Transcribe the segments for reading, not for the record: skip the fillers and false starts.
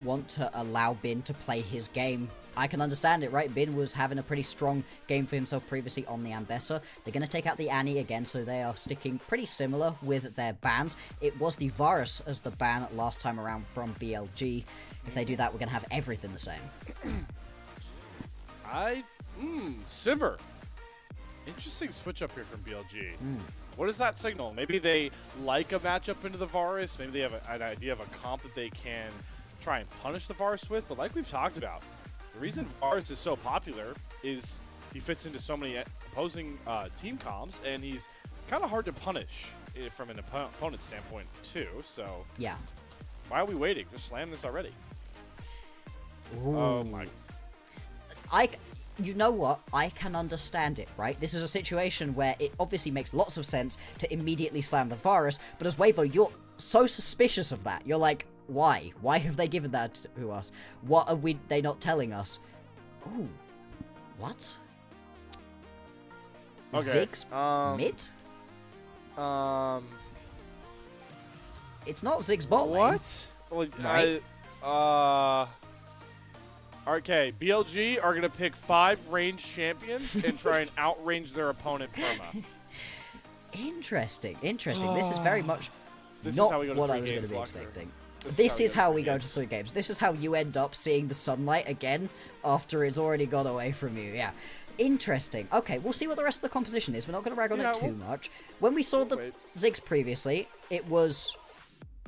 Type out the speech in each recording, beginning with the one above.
want to allow Bin to play his game. I can understand it, right? Bin was having a pretty strong game for himself previously on the Ambessa. They're going to take out the Annie again, so they are sticking pretty similar with their bans. It was the Varus as the ban last time around from BLG. If they do that, we're going to have everything the same. Sivir. Interesting switch up here from BLG. What does that signal? Maybe they like a matchup into the Varus. Maybe they have an idea of a comp that they can try and punish the Varus with. But like we've talked about, the reason Varus is so popular is he fits into so many opposing team comps, and he's kind of hard to punish from an opponent standpoint too. So yeah, why are we waiting? Just slam this already. Ooh. Oh my. You know what? I can understand it, right? This is a situation where it obviously makes lots of sense to immediately slam the Varus, but as Weibo, you're so suspicious of that. You're like, why? Why have they given that to us? What are they not telling us? Ooh. What? Okay. Ziggs mid? It's not Ziggs bot lane. What? Well, right? Okay, BLG are going to pick 5 ranged champions and try and outrange their opponent perma. Interesting. This is very much This not is how we go to what 3 I was going games, to be Bloxer. expecting. This is how we go to 3 games. This is how you end up seeing the sunlight again after it's already gone away from you. Yeah. Interesting. Okay, we'll see what the rest of the composition is. We're not going to rag on it too much. When we saw the Ziggs previously, it was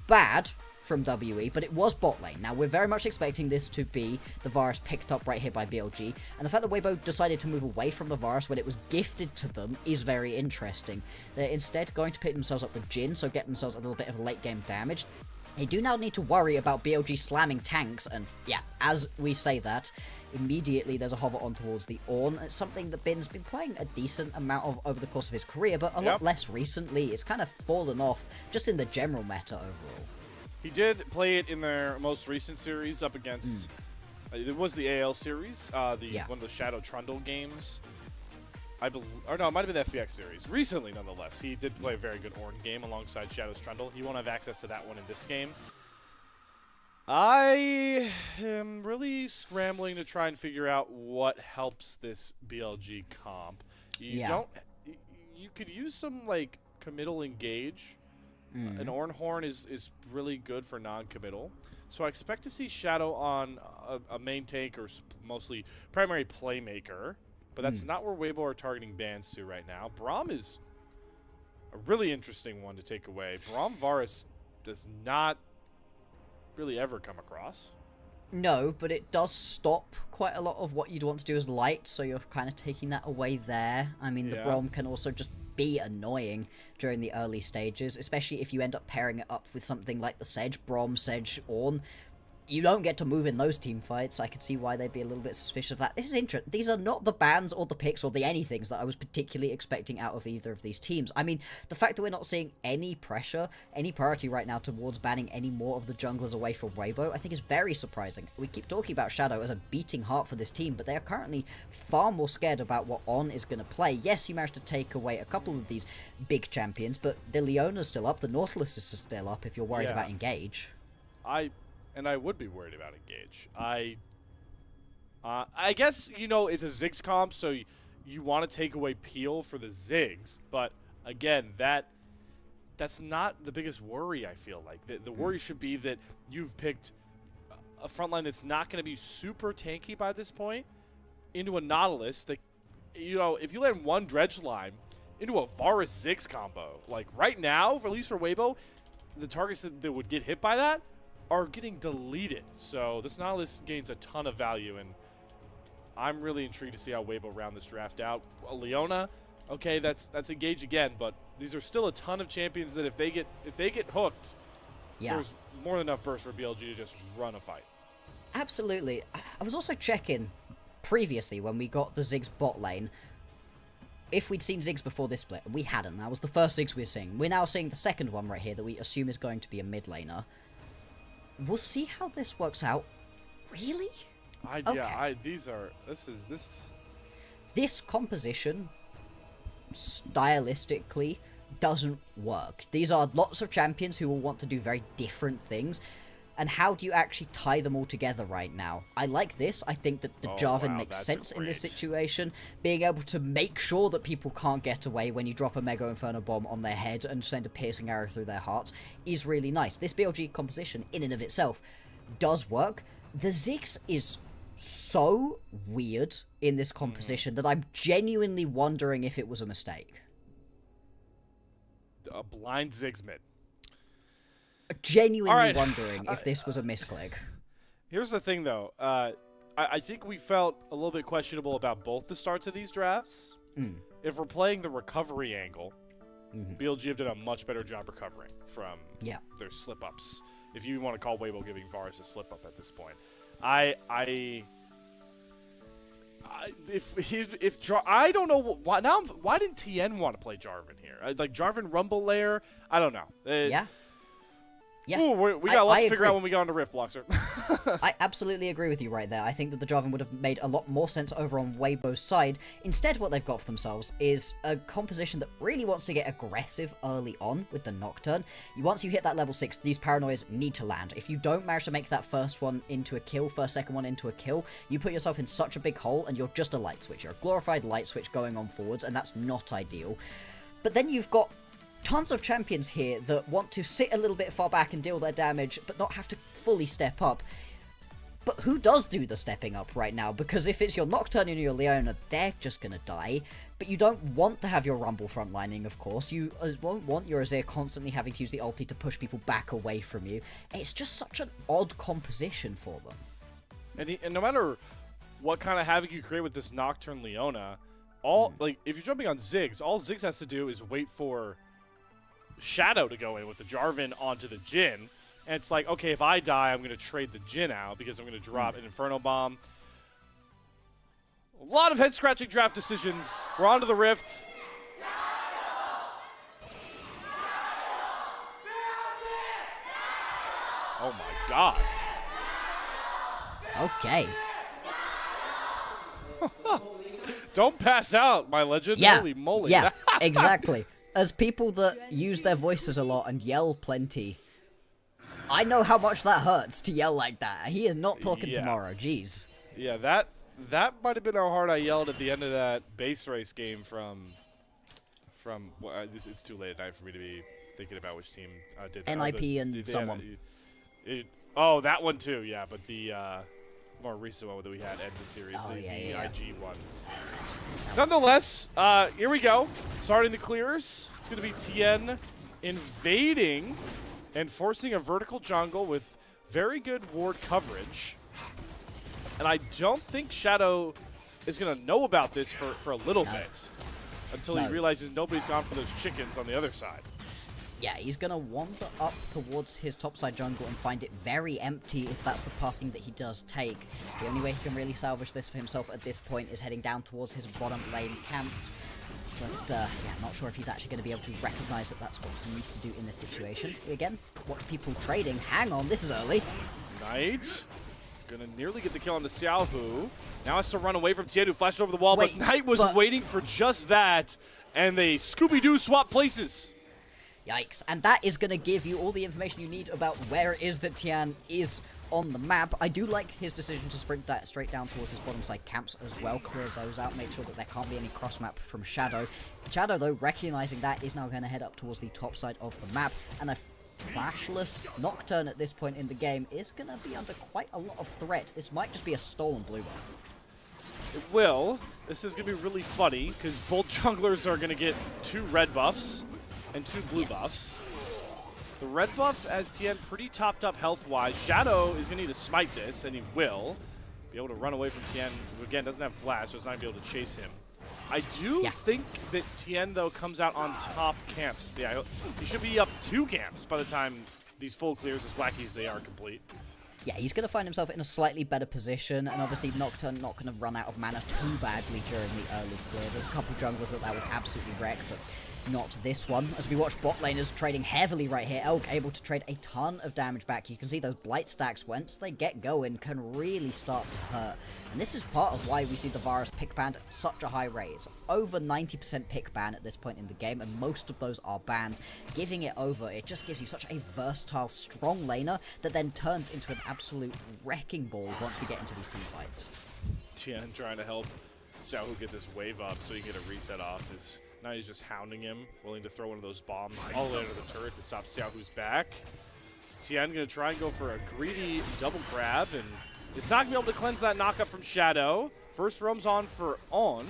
bad from WE, but it was bot lane. Now, we're very much expecting this to be the Varus picked up right here by BLG, and the fact that Weibo decided to move away from the Varus when it was gifted to them is very interesting. They're instead going to pit themselves up with Jhin, so get themselves a little bit of late game damage. They do now need to worry about BLG slamming tanks, and yeah, as we say that, immediately there's a hover on towards the Ornn. It's something that Bin's been playing a decent amount of over the course of his career, but a lot less recently. It's kind of fallen off just in the general meta overall. He did play it in their most recent series up against, it was the AL series, one of the Shadow Trundle games. Or no, it might have been the FPX series. Recently, nonetheless, he did play a very good Ornn game alongside Shadow's Trundle. He won't have access to that one in this game. I am really scrambling to try and figure out what helps this BLG comp. You could use some like committal engage. An Ornhorn is really good for non-committal. So I expect to see Shadow on a main tank or mostly primary playmaker. But that's not where Weibo are targeting bans to right now. Braum is a really interesting one to take away. Braum Varus does not really ever come across. No, but it does stop quite a lot of what you'd want to do as light, so you're kind of taking that away there. I mean, the Braum can also just be annoying during the early stages, especially if you end up pairing it up with something like the Sedge, Braum, Sedge, Ornn. You don't get to move in those team fights. I could see why they'd be a little bit suspicious of that. This is interesting. These are not the bans or the picks or the anythings that I was particularly expecting out of either of these teams. I mean, the fact that we're not seeing any pressure, any priority right now towards banning any more of the junglers away from Weibo, I think is very surprising. We keep talking about Shadow as a beating heart for this team, but they are currently far more scared about what Ornn is going to play. Yes, he managed to take away a couple of these big champions, but the Leona's still up, the Nautilus is still up if you're worried about Engage. I would be worried about Engage. I guess, you know, it's a Ziggs comp, so you want to take away Peel for the Ziggs. But, again, that's not the biggest worry, I feel like. The worry should be that you've picked a frontline that's not going to be super tanky by this point into a Nautilus that, you know, if you land one Dredge line into a Varus Ziggs combo, like right now, at least for Weibo, the targets that would get hit by that are getting deleted. So this Nautilus gains a ton of value, and I'm really intrigued to see how Weibo round this draft out. Leona, okay, that's Engage again, but these are still a ton of champions that if they get hooked, there's more than enough burst for BLG to just run a fight. Absolutely. I was also checking previously when we got the Ziggs bot lane if we'd seen Ziggs before this split, and we hadn't. That was the first Ziggs we were seeing. We're now seeing the second one right here that we assume is going to be a mid laner. We'll see how this works out. Really? This composition stylistically doesn't work. These are lots of champions who will want to do very different things. And how do you actually tie them all together right now? I like this. I think that the Jarvan makes sense in this situation. Being able to make sure that people can't get away when you drop a Mega Inferno Bomb on their head and send a piercing arrow through their hearts is really nice. This BLG composition, in and of itself, does work. The Ziggs is so weird in this composition that I'm genuinely wondering if it was a mistake. A blind Ziggs mid. Genuinely wondering if this was a misclick. Here's the thing, though. I think we felt a little bit questionable about both the starts of these drafts. If we're playing the recovery angle, BLG have done a much better job recovering from their slip-ups. If you want to call Weibo giving VARs a slip-up at this point. I don't know why didn't Tian want to play Jarvan here? Like Jarvan Rumble Lair, I don't know. Yeah, ooh, we got a lot to figure out when we get on the Rift, Bloxer. I absolutely agree with you right there. I think that the Jarvan would have made a lot more sense over on Weibo's side. Instead, what they've got for themselves is a composition that really wants to get aggressive early on with the Nocturne. Once you hit that level 6, these paranoias need to land. If you don't manage to make that first one into a kill, second one into a kill, you put yourself in such a big hole and you're just a light switch. You're a glorified light switch going on forwards, and that's not ideal. But then you've got tons of champions here that want to sit a little bit far back and deal their damage, but not have to fully step up. But who does do the stepping up right now? Because if it's your Nocturne and your Leona, they're just gonna die. But you don't want to have your Rumble frontlining, of course. You won't want your Azir constantly having to use the ulti to push people back away from you. It's just such an odd composition for them. And no matter what kind of havoc you create with this Nocturne Leona, like if you're jumping on Ziggs, all Ziggs has to do is wait for Shadow to go in with the Jarvan onto the Jhin, and it's like, okay, if I die, I'm going to trade the Jhin out because I'm going to drop an Inferno Bomb. A lot of head-scratching draft decisions. We're on to the Rift. Oh my god. Okay. Don't pass out, my legend. Yeah. Holy moly. Yeah, exactly. As people that use their voices a lot and yell plenty, I know how much that hurts to yell like that. He is not talking tomorrow, jeez. Yeah, that might have been how hard I yelled at the end of that base race game from well, it's too late at night for me to be thinking about which team did that. NIP and someone. Oh, that one too, yeah, but the more recent one that we had end the series, the IG one. Nonetheless, here we go. Starting the clears. It's going to be Tian invading and forcing a vertical jungle with very good ward coverage. And I don't think Shadow is going to know about this for a little bit until he realizes nobody's gone for those chickens on the other side. Yeah, he's going to wander up towards his topside jungle and find it very empty if that's the pathing that he does take. The only way he can really salvage this for himself at this point is heading down towards his bottom lane camps. But, yeah, not sure if he's actually going to be able to recognize that that's what he needs to do in this situation. Again, watch people trading. Hang on, this is early. Knight. Gonna nearly get the kill on the Xiaohu. Now has to run away from Tian, who flashed over the wall, but Knight was waiting for just that, and they Scooby-Doo swap places. Yikes. And that is going to give you all the information you need about where it is that Tian is on the map. I do like his decision to sprint that straight down towards his bottom side camps as well. Clear those out, make sure that there can't be any cross map from Shadow. Shadow, though, recognizing that, is now going to head up towards the top side of the map. And a flashless Nocturne at this point in the game is going to be under quite a lot of threat. This might just be a stolen blue buff. It will. This is going to be really funny because both junglers are going to get 2 red buffs and 2 blue buffs. The red buff has Tian pretty topped up health-wise. Shadow is going to need to smite this, and he will be able to run away from Tian, who again doesn't have flash, so it's not going to be able to chase him. I do think that Tian, though, comes out on top camps. Yeah, he should be up 2 camps by the time these full clears, as wacky as they are, complete. Yeah, he's going to find himself in a slightly better position, and obviously Nocturne not going to run out of mana too badly during the early clear. There's a couple junglers that would absolutely wreck, but not this one. As we watch bot laners trading heavily right here, Elk able to trade a ton of damage back. You can see those blight stacks, once they get going, can really start to hurt. And this is part of why we see the Varus pick ban at such a high rate. It's over 90% pick ban at this point in the game, and most of those are banned. Giving it over, it just gives you such a versatile, strong laner that then turns into an absolute wrecking ball once we get into these team fights. Tian trying to help Xiaohu get this wave up so he can get a reset off. Now he's just hounding him, willing to throw one of those bombs all the way under the turret to stop Xiaohu's back. Tian going to try and go for a greedy double grab, and it's not going to be able to cleanse that knockup from Shadow. First roam's on for On.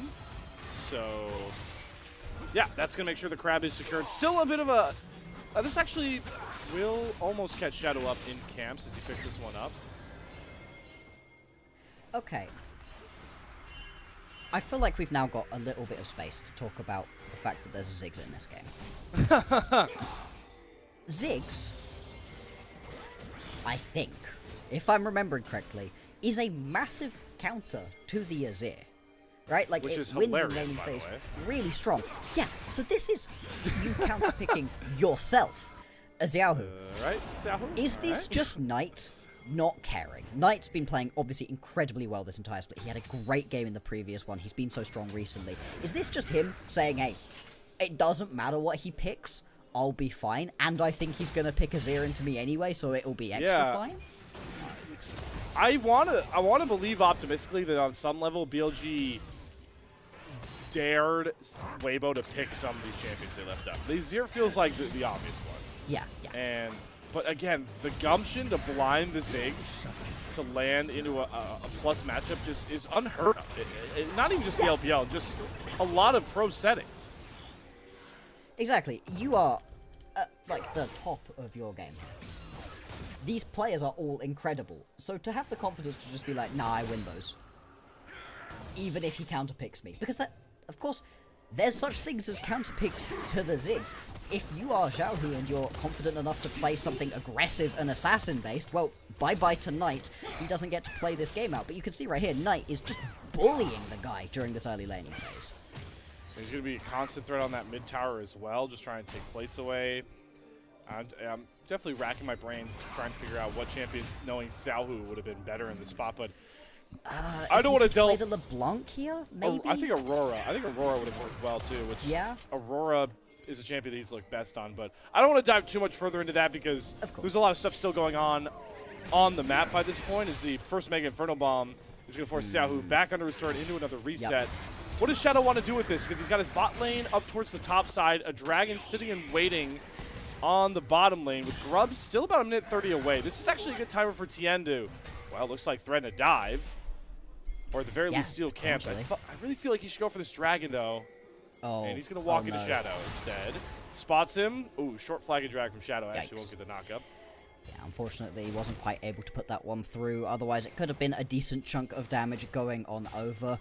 So, yeah, that's going to make sure the crab is secured. Still a bit of a... this actually will almost catch Shadow up in camps as he picks this one up. Okay. I feel like we've now got a little bit of space to talk about the fact that there's a Ziggs in this game. Ziggs, I think, if I'm remembering correctly, is a massive counter to the Azir. Right? Like, which it is wins in hilarious, laning by phase the way. really strong. Yeah, so this is you counterpicking yourself, Xiaohu. Right, Xiaohu? Is this just Knight not caring? Knight's been playing, obviously, incredibly well this entire split. He had a great game in the previous one. He's been so strong recently. Is this just him saying, hey, it doesn't matter what he picks, I'll be fine, and I think he's going to pick Azir into me anyway, so it'll be extra fine? I wanna believe optimistically that on some level, BLG dared Weibo to pick some of these champions they left up. The Azir feels like the obvious one. Yeah. But again, the gumption to blind the Ziggs to land into a plus matchup just is unheard of. Not even just the LPL, just a lot of pro settings. Exactly. You are at, like, the top of your game. These players are all incredible. So to have the confidence to just be like, nah, I win those. Even if he counterpicks me. Because that, of course, there's such things as counterpicks to the Ziggs. If you are Xiaohu and you're confident enough to play something aggressive and assassin-based, well, bye-bye to Knight. He doesn't get to play this game out. But you can see right here, Knight is just bullying the guy during this early laning phase. He's going to be a constant threat on that mid tower as well, just trying to take plates away. I'm definitely racking my brain trying to figure out what champions, knowing Xiaohu would have been better in the spot, but I don't want to delve. Play the LeBlanc here, maybe? I think Aurora would have worked well too. Which Aurora is a champion that he's looked best on, but I don't want to dive too much further into that because there's a lot of stuff still going on the map by this point. As the first Mega Inferno Bomb is going to force Xiaohu back under his turret into another reset. Yep. What does Shadow want to do with this? Because he's got his bot lane up towards the top side, a dragon sitting and waiting on the bottom lane, with Grubs still about a minute 30 away. This is actually a good timer for Tian to, well, looks like threaten a dive. Or at the very least steal camps. I really feel like he should go for this dragon, though. Oh, and he's going to walk into Shadow instead. Spots him. Ooh, short flag and drag from Shadow. Actually won't get the knockup. Yeah, unfortunately, he wasn't quite able to put that one through. Otherwise, it could have been a decent chunk of damage going on over.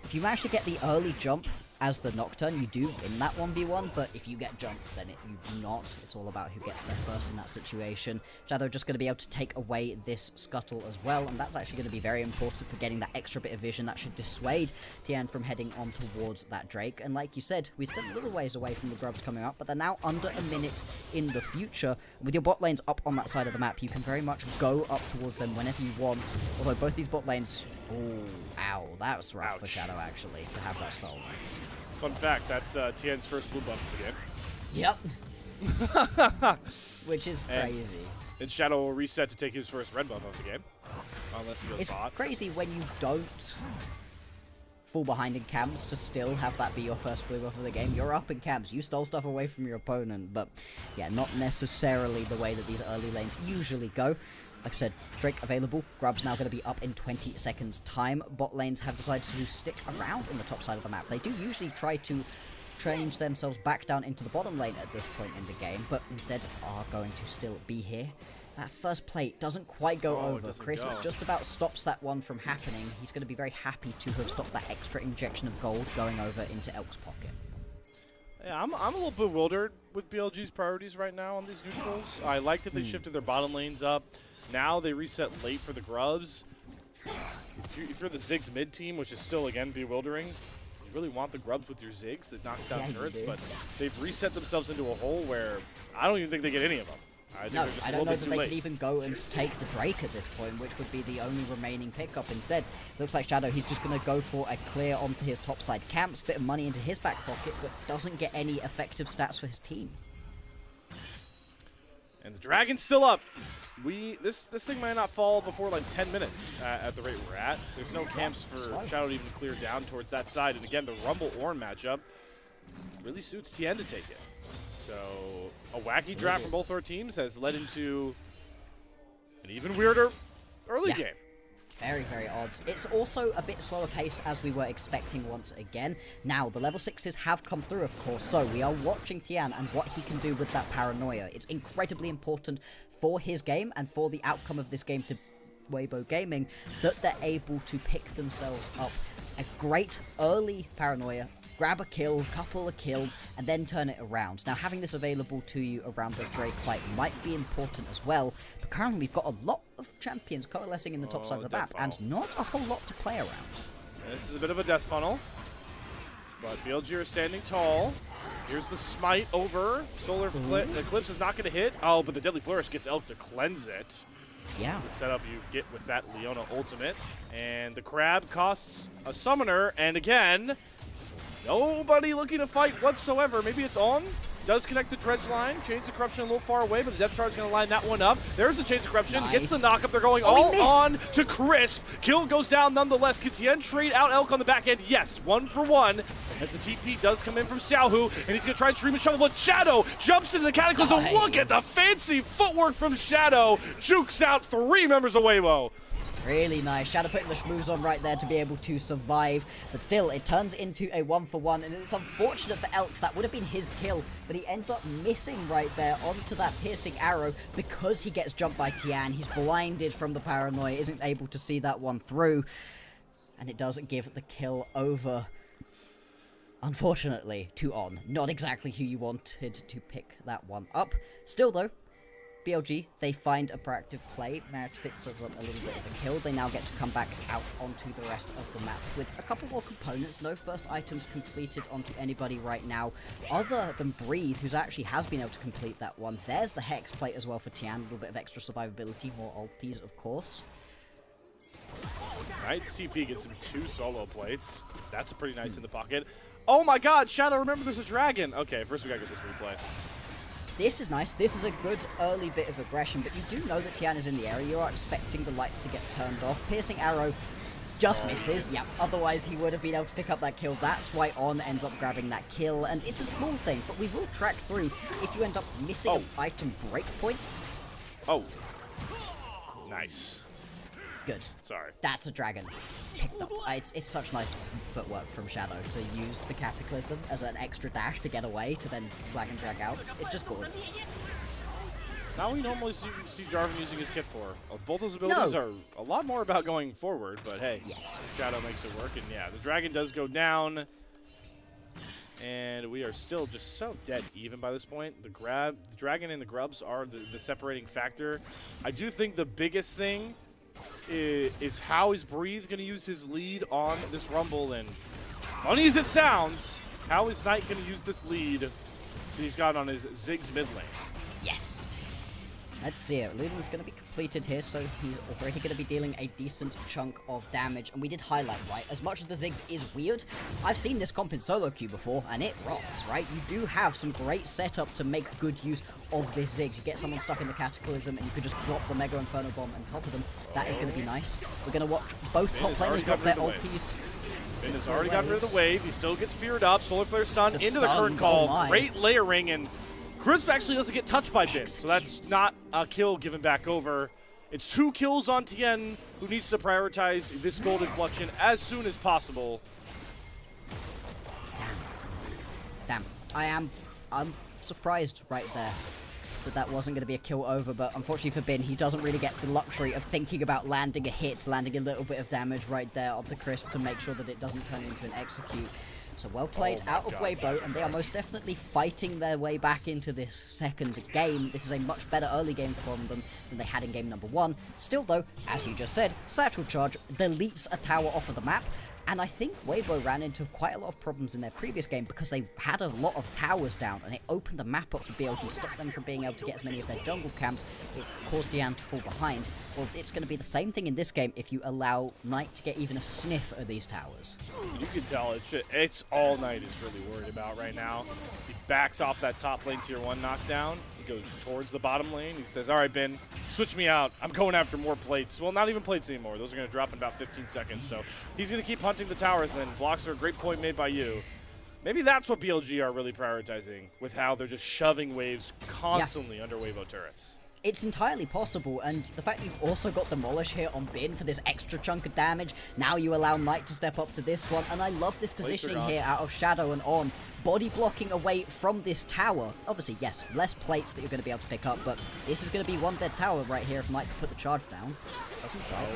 If you manage to get the early jump as the Nocturne, you do win that 1v1, but if you get jumped, then you do not. It's all about who gets there first in that situation. Shadow just going to be able to take away this scuttle as well, and that's actually going to be very important for getting that extra bit of vision that should dissuade Tian from heading on towards that Drake. And like you said, we're still a little ways away from the Grubs coming up, but they're now under a minute in the future. With your bot lanes up on that side of the map, you can very much go up towards them whenever you want, although both these bot lanes... Oh, ow, that was rough for Shadow, actually, to have that stolen. Fun fact, that's Tian's first blue buff of the game. Yep. Which is crazy. And Shadow will reset to take his first red buff of the game. Unless he goes bot. It's crazy when you don't fall behind in camps to still have that be your first blue buff of the game. You're up in camps. You stole stuff away from your opponent. But, yeah, not necessarily the way that these early lanes usually go. Like I said, Drake available. Grub's now going to be up in 20 seconds time. Bot lanes have decided to stick around in the top side of the map. They do usually try to change themselves back down into the bottom lane at this point in the game, but instead are going to still be here. That first plate doesn't quite go over. Chris just about stops that one from happening. He's going to be very happy to have stopped that extra injection of gold going over into Elk's pocket. Yeah, I'm a little bewildered with BLG's priorities right now on these neutrals. I like that they shifted their bottom lanes up. Now they reset late for the Grubs. If you're the Ziggs mid team, which is still, again, bewildering, really want the grubs with your Ziggs that knocks down Yeah, turrets, but they've reset themselves into a hole where I don't even think they get any of them. I think No, they're just I a don't little know bit that too they late. could even go and take the Drake at this point, which would be the only remaining pickup instead. Looks like Shadow, he's just going to go for a clear onto his topside camps, bit of money into his back pocket, but doesn't get any effective stats for his team. And the Dragon's still up. This thing might not fall before like 10 minutes at the rate we're at. There's no camps for Shadow to even clear down towards that side. And again, the Rumble-Ornn matchup really suits Tian to take it. So a wacky draft from both our teams has led into an even weirder early game. Very, very odd. It's also a bit slower paced as we were expecting once again. Now, the level 6s have come through, of course, so we are watching Tian and what he can do with that paranoia. It's incredibly important for his game and for the outcome of this game to Weibo Gaming that they're able to pick themselves up. A great early paranoia, grab a kill, couple of kills, and then turn it around. Now, having this available to you around the Drake fight might be important as well, but currently we've got a lot of champions coalescing in the top side of the map, and not a whole lot to play around. This is a bit of a death funnel, but BLG are standing tall. Here's the smite over. Solar Eclipse is not going to hit. Oh, but the Deadly Flourish gets Elk to cleanse it. Yeah. That's the setup you get with that Leona ultimate. And the Crab costs a Summoner, and again, nobody looking to fight whatsoever. Maybe it's on. Does connect the Dredge line. Chains of Corruption a little far away, but the Depth Charge is going to line that one up. There's the Chains of Corruption. Nice. Gets the knockup. They're going all on to Crisp. Kill goes down nonetheless. Can Tian trade out Elk on the back end? Yes, 1 for 1. As the TP does come in from Xiaohu, and he's going to try and stream a shovel, but Shadow jumps into the Cataclysm. Nice. Look at the fancy footwork from Shadow. Jukes out 3 members of Weibo. Really nice. Shadow putting the schmooze on right there to be able to survive. But still, it turns into a 1 for 1. And it's unfortunate for Elk. That would have been his kill. But he ends up missing right there onto that piercing arrow because he gets jumped by Tian. He's blinded from the paranoia. Isn't able to see that one through. And it does give the kill over. Unfortunately, to On. Not exactly who you wanted to pick that one up. Still, though, BLG, they find a proactive play, manage to pick themselves up a little bit of a kill. They now get to come back out onto the rest of the map with a couple more components. No first items completed onto anybody right now, other than Breathe, who's actually has been able to complete that one. There's the Hex plate as well for Tian, a little bit of extra survivability, more ultis, of course. Right, CP gets him 2 solo plates. That's a pretty nice in the pocket. Oh my god, Shadow, remember there's a dragon. Okay, first we gotta get this replay. This is nice. This is a good early bit of aggression, but you do know that Tian is in the area. You are expecting the lights to get turned off. Piercing arrow just misses. Yeah, otherwise he would have been able to pick up that kill. That's why On ends up grabbing that kill, and it's a small thing, but we will track through if you end up missing an item breakpoint. Oh. Nice. Good. Sorry. That's a dragon. Picked up. It's such nice footwork from Shadow to use the Cataclysm as an extra dash to get away to then flag and drag out. It's just gorgeous. Not what we normally see Jarvan using his kit for. Both those abilities are a lot more about going forward, but hey, yes. Shadow makes it work, and yeah, the dragon does go down, and we are still just so dead even by this point. The dragon and the grubs are the separating factor. I do think the biggest thing is how is Breathe going to use his lead on this Rumble, and as funny as it sounds, how is Knight going to use this lead that he's got on his Ziggs mid lane? Yes. Let's see it. Luden's going to be completed here, so he's already going to be dealing a decent chunk of damage. And we did highlight, right? As much as the Ziggs is weird, I've seen this comp in solo queue before, and it rocks, right? You do have some great setup to make good use of this Ziggs. You get someone stuck in the Cataclysm, and you could just drop the Mega Inferno Bomb on top of them. That is going to be nice. We're going to watch both top laners drop their ultis. Finn has already gotten rid of the wave. He still gets feared up. Solar Flare stun into the current call. Great layering, and Crisp actually doesn't get touched by Bin, so that's not a kill given back over. It's 2 kills on Tian, who needs to prioritize this gold inflection as soon as possible. Damn. I'm surprised right there that wasn't going to be a kill over, but unfortunately for Bin, he doesn't really get the luxury of thinking about landing a hit, landing a little bit of damage right there on the Crisp to make sure that it doesn't turn into an execute. So well played out of Weibo, and they are most definitely fighting their way back into this second game. This is a much better early game from them than they had in game number 1. Still though, as you just said, Satchel Charge deletes a tower off of the map. And I think Weibo ran into quite a lot of problems in their previous game because they had a lot of towers down, and it opened the map up for BLG, stopped them from being able to get as many of their jungle camps. It caused Tian to fall behind. Well, it's going to be the same thing in this game if you allow Knight to get even a sniff of these towers. You can tell it's all Knight is really worried about right now. He backs off that top lane tier 1 knockdown. He goes towards the bottom lane. He says, all right, Ben, switch me out. I'm going after more plates. Well, not even plates anymore. Those are going to drop in about 15 seconds. So he's going to keep hunting the towers, and Bloxer, a great point made by you. Maybe that's what BLG are really prioritizing with how they're just shoving waves constantly under Weibo turrets. It's entirely possible, and the fact you've also got Demolish here on Bin for this extra chunk of damage, now you allow Knight to step up to this one, and I love this positioning here out of Shadow and On. Body blocking away from this tower. Obviously, yes, less plates that you're going to be able to pick up, but this is going to be one dead tower right here if Knight can put the charge down.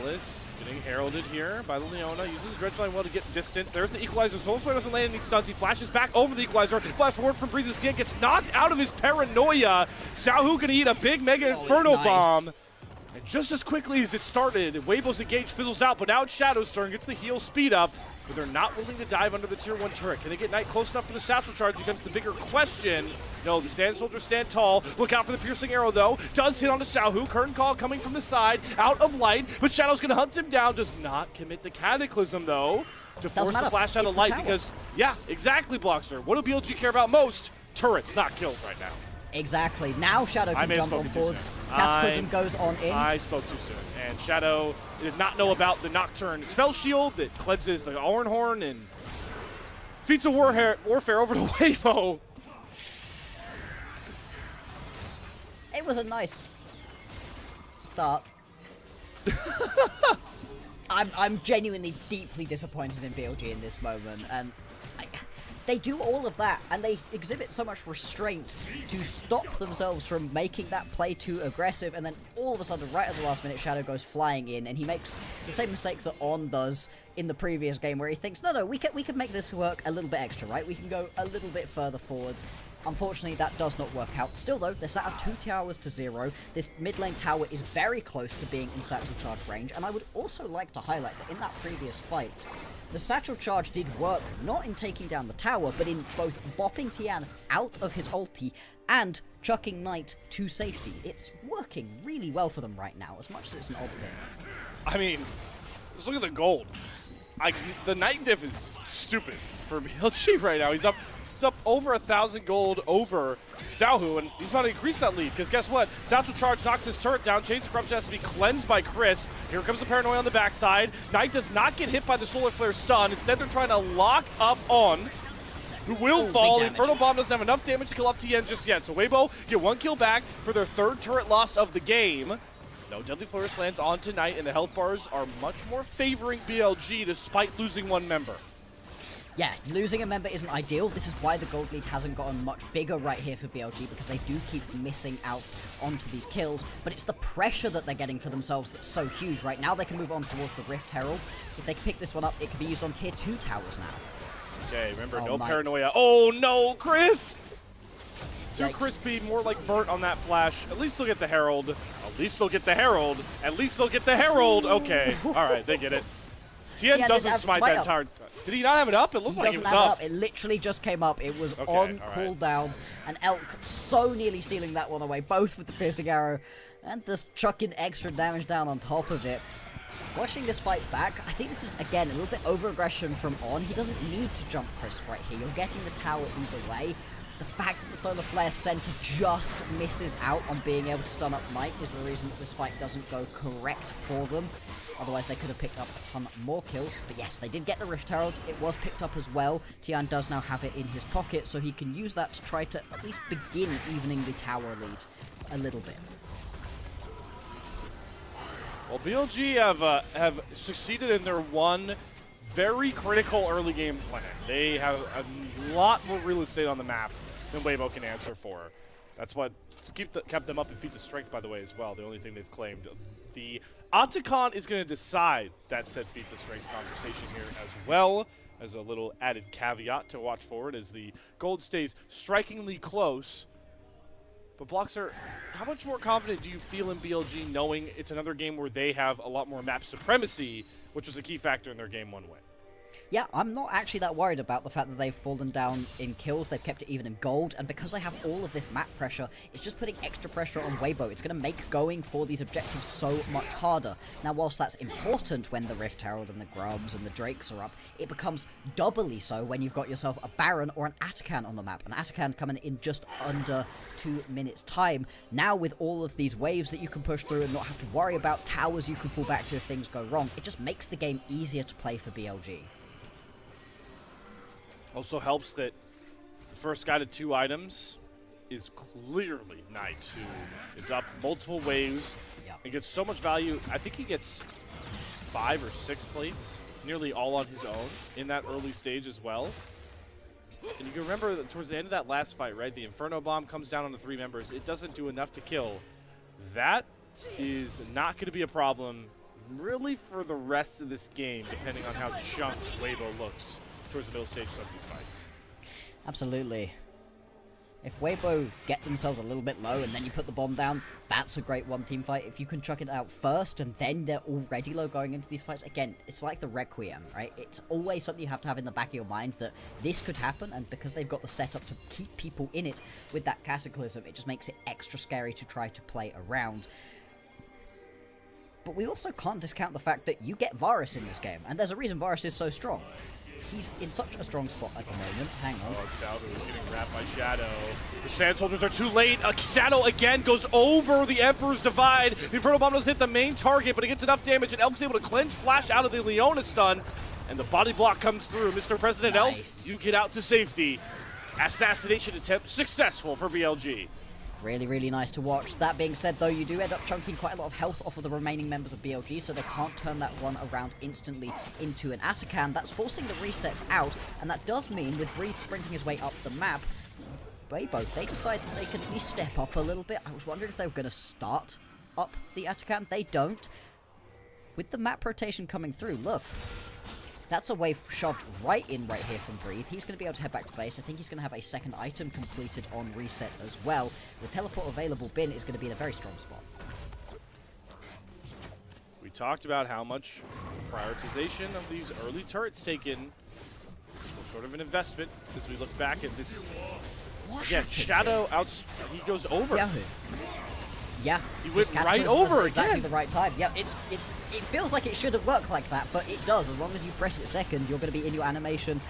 Alice getting heralded here by Leona, uses the dredge line well to get distance. There's the equalizer. Soul Flare doesn't land any stuns. He flashes back over the equalizer. Flash forward from Breathes. Tian gets knocked out of his paranoia. Xiaohu gonna eat a big mega inferno bomb. And just as quickly as it started, Weibo's engage fizzles out, but now it's Shadow's turn, gets the heal speed up, but they're not willing to dive under the tier 1 turret. Can they get Knight close enough for the satchel charge becomes the bigger question. No, the Sand Soldiers stand tall. Look out for the piercing arrow, though. Does hit onto Xiaohu. Curtain call coming from the side, out of light, but Shadow's going to hunt him down. Does not commit the Cataclysm, though, to force the flash out of light because, yeah, exactly, Bloxer. What do BLG care about most? Turrets, not kills right now. Exactly. Now Shadow can jump on forwards. Cataclysm goes on in. I spoke too soon. And Shadow did not know about the Nocturne spell shield that cleanses the Horn and feats of warfare over to Weibo. It was a nice start. I'm genuinely deeply disappointed in BLG in this moment, and they do all of that, and they exhibit so much restraint to stop themselves from making that play too aggressive, and then all of a sudden, right at the last minute, Shadow goes flying in, and he makes the same mistake that On does in the previous game, where he thinks, no, we can make this work a little bit extra, right? We can go a little bit further forwards. Unfortunately, that does not work out. Still, though, they're sat at 2 towers to 0. This mid lane tower is very close to being in satchel charge range, and I would also like to highlight that in that previous fight, the satchel charge did work not in taking down the tower, but in both bopping Tian out of his ulti and chucking Knight to safety. It's working really well for them right now, as much as it's an odd thing. I mean, just look at the gold. The Knight diff is stupid for BLG right now. He's up over 1,000 gold over Xiaohu, and he's about to increase that lead, because guess what? Satchel Charge knocks his turret down. Chains of Corruption has to be cleansed by Crisp. Here comes the Paranoia on the backside. Knight does not get hit by the Solar Flare stun. Instead, they're trying to lock up On, who will fall. Infernal Bomb doesn't have enough damage to kill off Tian just yet, so Weibo get 1 kill back for their 3rd turret loss of the game. No Deadly Flourish lands on tonight, and the health bars are much more favoring BLG despite losing 1 member. Yeah, losing a member isn't ideal. This is why the gold lead hasn't gotten much bigger right here for BLG, because they do keep missing out onto these kills, but it's the pressure that they're getting for themselves that's so huge. Right now they can move on towards the Rift Herald. If they can pick this one up, it can be used on tier 2 towers now. Okay, remember, no Paranoia. Oh no, Crisp! Too Yikes. crispy, more like burnt on that flash. At least they'll get the Herald. At least they'll get the Herald. At least they'll get the Herald. Okay, alright, they get it. Tian doesn't smite that entire... Did he not have it up? It looked like it was up. It literally just came up. It was on cooldown. And Elk so nearly stealing that one away, both with the piercing arrow and just chucking extra damage down on top of it. Watching this fight back, I think this is, again, a little bit over-aggression from On. He doesn't need to jump Crisp right here. You're getting the tower either way. The fact that the Solar Flare Center just misses out on being able to stun up Knight is the reason that this fight doesn't go correct for them. Otherwise, they could have picked up a ton more kills. But yes, they did get the Rift Herald. It was picked up as well. Tian does now have it in his pocket, so he can use that to try to at least begin evening the tower lead a little bit. Well, BLG have succeeded in their one very critical early game plan. They have a lot more real estate on the map than Weibo can answer for. That's what kept them up in feats of strength, by the way, as well. The only thing they've claimed. The Otacon is going to decide that said feats of strength conversation here as well, as a little added caveat to watch forward as the gold stays strikingly close. But Bloxer, how much more confident do you feel in BLG knowing it's another game where they have a lot more map supremacy, which was a key factor in their game 1 win? Yeah, I'm not actually that worried about the fact that they've fallen down in kills. They've kept it even in gold, and because they have all of this map pressure, it's just putting extra pressure on Weibo. It's going to make going for these objectives so much harder. Now, whilst that's important when the Rift Herald and the Grubs and the Drakes are up, it becomes doubly so when you've got yourself a Baron or an Atakan on the map. An Atakan coming in just under 2 minutes time. Now, with all of these waves that you can push through and not have to worry about towers you can fall back to if things go wrong, it just makes the game easier to play for BLG. Also helps that the first guy to 2 items is clearly Knight, who is up multiple waves and gets so much value. I think he gets 5 or 6 plates, nearly all on his own in that early stage as well. And you can remember that towards the end of that last fight, right? The Inferno Bomb comes down on the 3 members. It doesn't do enough to kill. That is not going to be a problem really for the rest of this game, depending on how chunked Weibo looks towards the middle stage of some of these fights. Absolutely. If Weibo get themselves a little bit low and then you put the bomb down, that's a great one-team fight. If you can chuck it out first and then they're already low going into these fights, again, it's like the Requiem, right? It's always something you have to have in the back of your mind that this could happen, and because they've got the setup to keep people in it with that Cataclysm, it just makes it extra scary to try to play around. But we also can't discount the fact that you get Varus in this game, and there's a reason Varus is so strong. He's in such a strong spot at the moment. Hang on. Oh, Xiaohu is getting wrapped by Shadow. The Sand Soldiers are too late. Shadow again goes over the Emperor's Divide. The Inferno Bomb doesn't hit the main target, but it gets enough damage, and Elk's able to cleanse Flash out of the Leona stun, and the body block comes through. Mr. President Elk, you get out to safety. Assassination attempt successful for BLG. Really, really nice to watch. That being said, though, you do end up chunking quite a lot of health off of the remaining members of BLG, so they can't turn that one around instantly into an Atakan. That's forcing the resets out, and that does mean, with Breathe sprinting his way up the map, Weibo, they decide that they can at least step up a little bit. I was wondering if they were going to start up the Atakan. They don't. With the map rotation coming through, look. That's a wave shoved right here from Breathe. He's going to be able to head back to base. I think he's going to have a second item completed on reset as well. With teleport available, Bin is going to be in a very strong spot. We talked about how much prioritization of these early turrets taken. Sort of an investment as we look back at this. Again, Shadow he goes over. Xiaohu. Yeah, he went right over exactly again. The right time. Yeah, it feels like it shouldn't work like that, but it does. As long as you press it second, you're going to be in your animation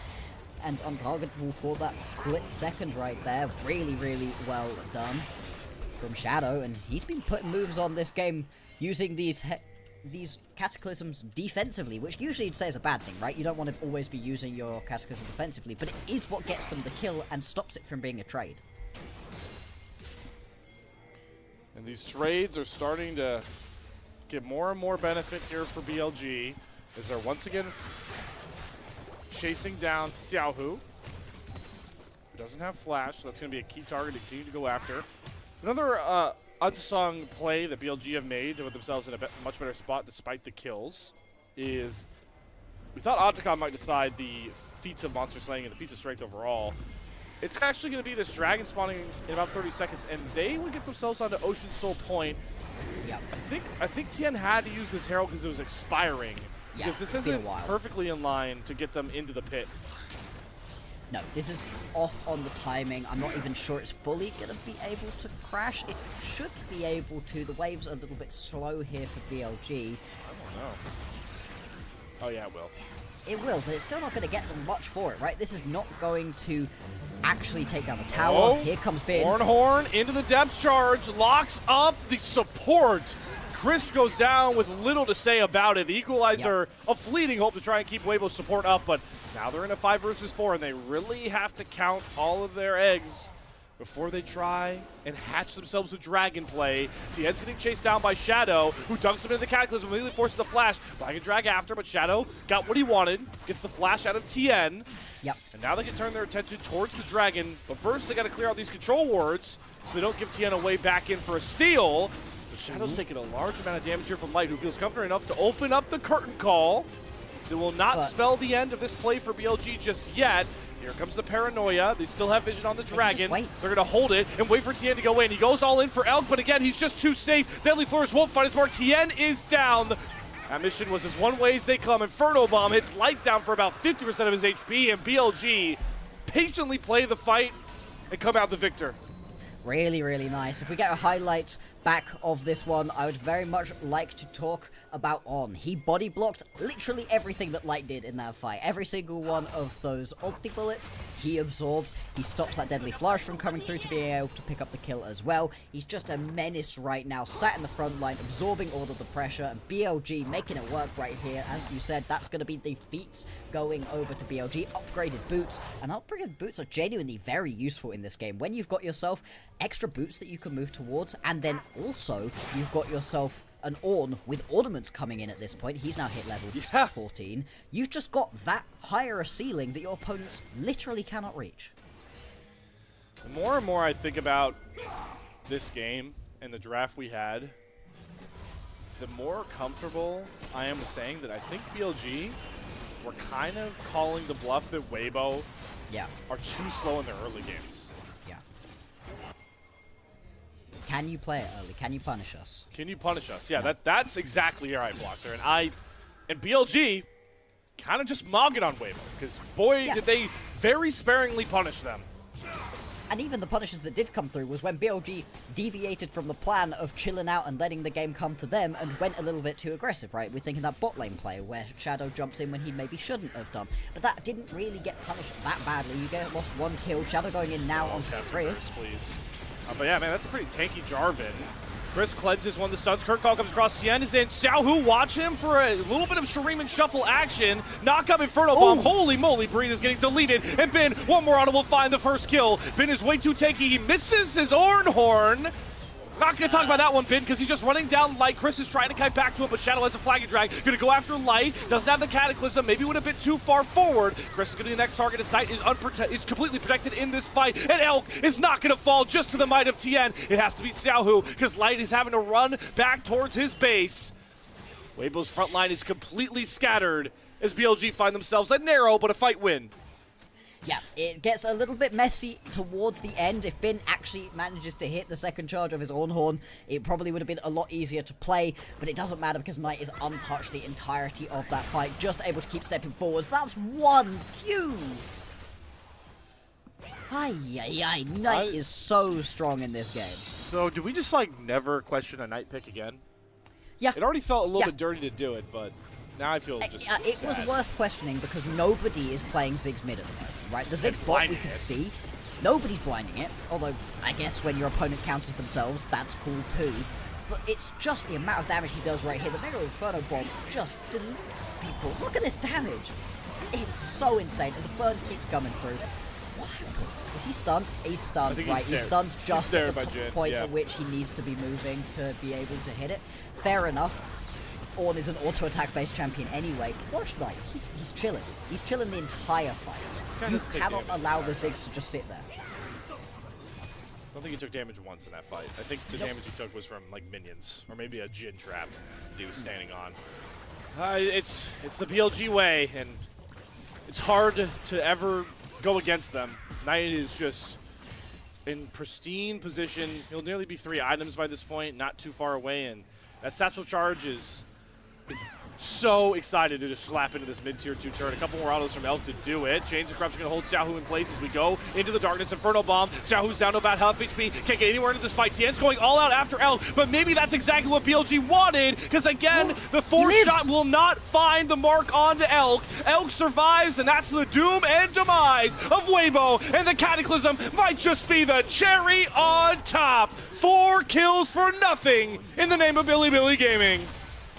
and untargetable for that split second right there. Really, really well done from Shadow, and he's been putting moves on this game using these Cataclysms defensively, which usually you'd say is a bad thing, right? You don't want to always be using your Cataclysm defensively, but it is what gets them the kill and stops it from being a trade. And these trades are starting to get more and more benefit here for BLG as they're once again chasing down Xiaohu, who doesn't have Flash, so that's going to be a key target to continue to go after. Another unsung play that BLG have made to put themselves in a much better spot despite the kills is we thought Otacon might decide the feats of monster slaying and the feats of strength overall. It's actually going to be this dragon spawning in about 30 seconds, and they would get themselves onto Ocean Soul Point. Yep. I think Tian had to use this Herald because it was expiring. Yeah, because this isn't perfectly in line to get them into the pit. No, this is off on the timing. I'm not even sure it's fully going to be able to crash. It should be able to. The wave's a little bit slow here for BLG. I don't know. Oh, yeah, it will. It will, but it's still not going to get them much for it, right? This is not going to actually take down the tower. Oh, here comes Bin. Horn into the depth charge, locks up the support. Chris goes down with little to say about it. The Equalizer, a fleeting hope to try and keep Weibo's support up, but now they're in a 5 versus 4, and they really have to count all of their eggs before they try and hatch themselves a dragon play. Tian's getting chased down by Shadow, who dunks him into the Cataclysm, immediately forces the flash. Flag and drag after, but Shadow got what he wanted, gets the flash out of Tian. Yep. And now they can turn their attention towards the dragon, but first they got to clear out these control wards so they don't give Tian a way back in for a steal. But Shadow's taking a large amount of damage here from Light, who feels comfortable enough to open up the curtain call. It will not spell the end of this play for BLG just yet. Here comes the paranoia. They still have vision on the dragon. They're going to hold it and wait for Tian to go in. He goes all in for Elk, but again, he's just too safe. Deadly Flourish won't find his mark. Tian is down. That mission was as one way as they come. Inferno Bomb hits Light down for about 50% of his HP, and BLG patiently play the fight and come out the victor. Really, really nice. If we get a highlight back of this one, I would very much like to talk about On. He body blocked literally everything that Light did in that fight. Every single one of those ulti bullets, he absorbed. He stops that deadly flourish from coming through to be able to pick up the kill as well. He's just a menace right now, sat in the front line, absorbing all of the pressure, and BLG making it work right here. As you said, that's going to be the feats going over to BLG. Upgraded boots, and upgraded boots are genuinely very useful in this game. When you've got yourself extra boots that you can move towards, and then also you've got yourself an Ornn with ornaments coming in at this point. He's now hit level 14. You've just got that higher a ceiling that your opponents literally cannot reach. The more and more I think about this game and the draft we had, the more comfortable I am with saying that I think BLG were kind of calling the bluff that Weibo are too slow in their early games. Can you play it early? Can you punish us? Can you punish us? Yeah, that's exactly right, Bloxer. And BLG kind of just mogging on Weibo, because boy, did they very sparingly punish them. And even the punishes that did come through was when BLG deviated from the plan of chilling out and letting the game come to them and went a little bit too aggressive, right? We're thinking that bot lane play where Shadow jumps in when he maybe shouldn't have done. But that didn't really get punished that badly. You get lost one kill. Shadow going in now onto Chris. Please. But yeah, man, that's a pretty tanky Jarvan. Chris cleanses one of the stuns. Kurt Call comes across. Tian is in. Xiaohu, watch him for a little bit of Shuriman shuffle action. Knock up Inferno Bomb. Holy moly, Breathe is getting deleted. And Bin, one more auto will find the first kill. Bin is way too tanky. He misses his Ornhorn. Not going to talk about that one, Bin, because he's just running down Light. Chris is trying to kite back to him, but Shadow has a flag and drag. Going to go after Light. Doesn't have the Cataclysm. Maybe went a bit too far forward. Chris is going to be the next target as Knight is completely protected in this fight. And Elk is not going to fall just to the might of Tian. It has to be Xiaohu, because Light is having to run back towards his base. Weibo's front line is completely scattered as BLG find themselves a narrow but a fight win. Yeah, it gets a little bit messy towards the end. If Bin actually manages to hit the second charge of his Ornhorn, it probably would have been a lot easier to play, but it doesn't matter because Knight is untouched the entirety of that fight, just able to keep stepping forwards. That's 1 Q! Ay, Knight is so strong in this game. So, do we just, like, never question a Knight pick again? Yeah. It already felt a little bit dirty to do it, but now I feel just it sad. was worth questioning because nobody is playing Ziggs mid at the moment, right? The Ziggs bot we could see. Nobody's blinding it, although I guess when your opponent counters themselves, that's cool too. But it's just the amount of damage he does right here. The Mega Inferno Bomb just deletes people. Look at this damage. It's so insane, and the burn keeps coming through. What happens? Is he stunned? He's stunned, right? He's stunned just at the top point at which he needs to be moving to be able to hit it. Fair enough. Ornn is an auto-attack based champion anyway. Watch Knight, he's chilling. He's chilling the entire fight. You cannot allow the Ziggs to just sit there. I don't think he took damage once in that fight. I think the damage he took was from like minions, or maybe a Jin trap that he was standing on. It's the BLG way, and it's hard to ever go against them. Knight is just in pristine position. He'll nearly be 3 items by this point, not too far away, and that satchel charge is so excited to just slap into this mid-tier 2 turret. A couple more autos from Elk to do it. Chains of Corruption going to hold Xiaohu in place as we go into the darkness. Inferno Bomb. Xiaohu's down to about half HP. Can't get anywhere into this fight. Tian's going all out after Elk, but maybe that's exactly what BLG wanted, because again, the force shot will not find the mark onto Elk. Elk survives, and that's the doom and demise of Weibo, and the Cataclysm might just be the cherry on top. 4 kills for nothing in the name of Bilibili Gaming.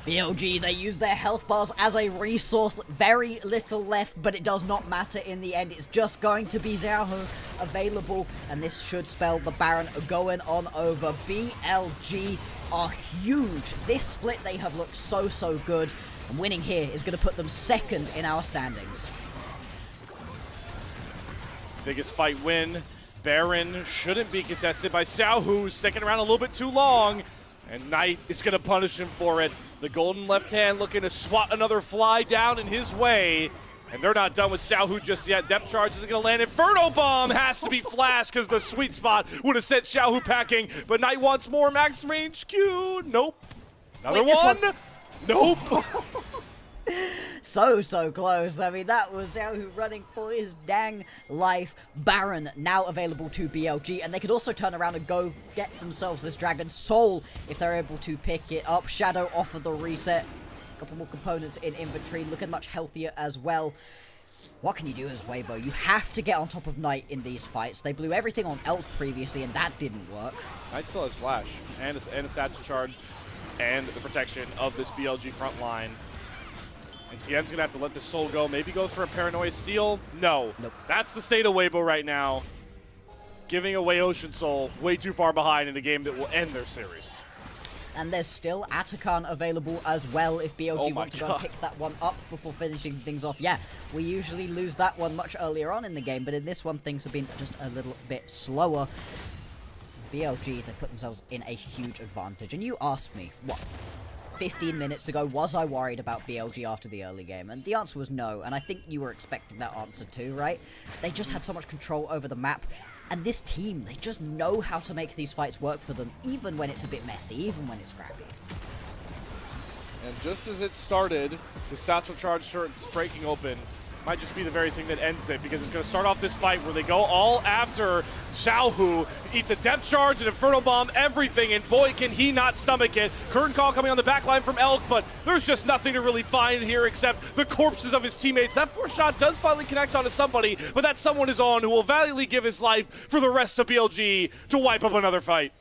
BLG, they use their health bars as a resource, very little left, but it does not matter in the end. It's just going to be Xiaohu available, and this should spell the Baron going on over. BLG are huge. This split, they have looked so good, and winning here is going to put them second in our standings. Biggest fight win. Baron shouldn't be contested by Xiaohu, sticking around a little bit too long, and Knight is going to punish him for it. The golden left hand looking to swat another fly down in his way. And they're not done with Xiaohu just yet. Depth charge isn't going to land. Inferno Bomb has to be flashed because the sweet spot would have sent Xiaohu packing. But Knight wants more max range Q. Nope. Another one. Nope. So close. I mean, that was Xiaohu running for his dang life. Baron now available to BLG, and they could also turn around and go get themselves this Dragon Soul if they're able to pick it up. Shadow off of the reset. A couple more components in inventory, looking much healthier as well. What can you do as Weibo? You have to get on top of Knight in these fights. They blew everything on Elk previously, and that didn't work. Knight still has Flash, and a Satchel Charge, and the protection of this BLG front line. And Tian's going to have to let this Soul go. Maybe goes for a Paranoia Steal. No. Nope. That's the state of Weibo right now. Giving away Ocean Soul way too far behind in a game that will end their series. And there's still Atakan available as well if BLG want to go and pick that one up before finishing things off. Yeah, we usually lose that one much earlier on in the game, but in this one things have been just a little bit slower. BLG, they put themselves in a huge advantage. And you asked me, what, 15 minutes ago, was I worried about BLG after the early game? And the answer was no, and I think you were expecting that answer too, right? They just had so much control over the map. And this team, they just know how to make these fights work for them, even when it's a bit messy, even when it's scrappy. And just as it started, the Satchel Charge starts breaking open. Might just be the very thing that ends it, because it's going to start off this fight where they go all after Xiaohu. Eats a depth charge, an Inferno Bomb, everything, and boy, can he not stomach it. Curtain Call coming on the back line from Elk, but there's just nothing to really find here except the corpses of his teammates. That force shot does finally connect onto somebody, but that someone is on who will valiantly give his life for the rest of BLG to wipe up another fight.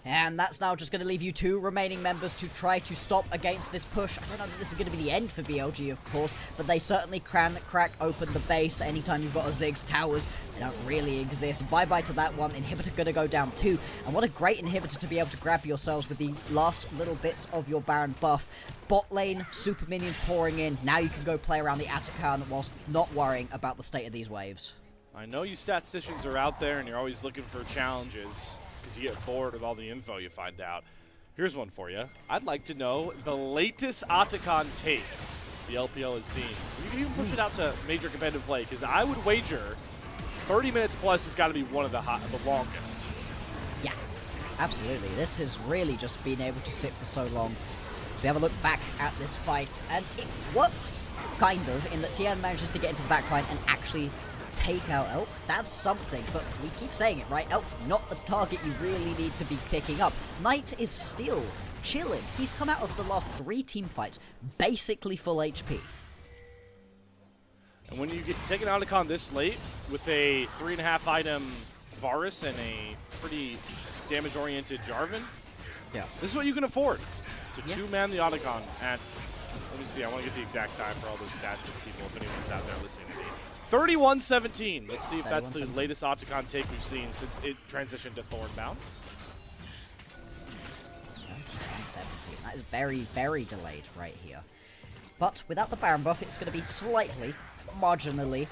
And that's now just going to leave you two remaining members to try to stop against this push. I don't know that this is going to be the end for BLG, of course, but they certainly can crack open the base. Anytime you've got a Ziggs, towers, they don't really exist. Bye-bye to that one. Inhibitor going to go down too. And what a great inhibitor to be able to grab yourselves with the last little bits of your Baron buff. Bot lane, super minions pouring in. Now you can go play around the Atakan whilst not worrying about the state of these waves. I know you statisticians are out there and you're always looking for challenges, because you get bored with all the info you find out. Here's one for you. I'd like to know the latest Atakan take the LPL has seen. You can even push it out to major competitive play, because I would wager 30 minutes plus has got to be one of the longest. Yeah, absolutely. This has really just been able to sit for so long. We have a look back at this fight, and it works, kind of, in that Tian manages to get into the backline and actually take out Elk. That's something, but we keep saying it, right? Elk's not the target you really need to be picking up. Knight is still chilling. He's come out of the last 3 team fights basically full HP. And when you get taken out of con this late with a 3.5 item Varus and a pretty damage-oriented Jarvan, yeah, this is what you can afford to two-man the Otacon at, let me see, I want to get the exact time for all those stats of people, if anyone's out there listening to me. 31-17. Let's see if that's the latest Otacon take we've seen since it transitioned to Thornbound. 31-17. That is very, very delayed right here. But without the Baron buff, it's going to be slightly, marginally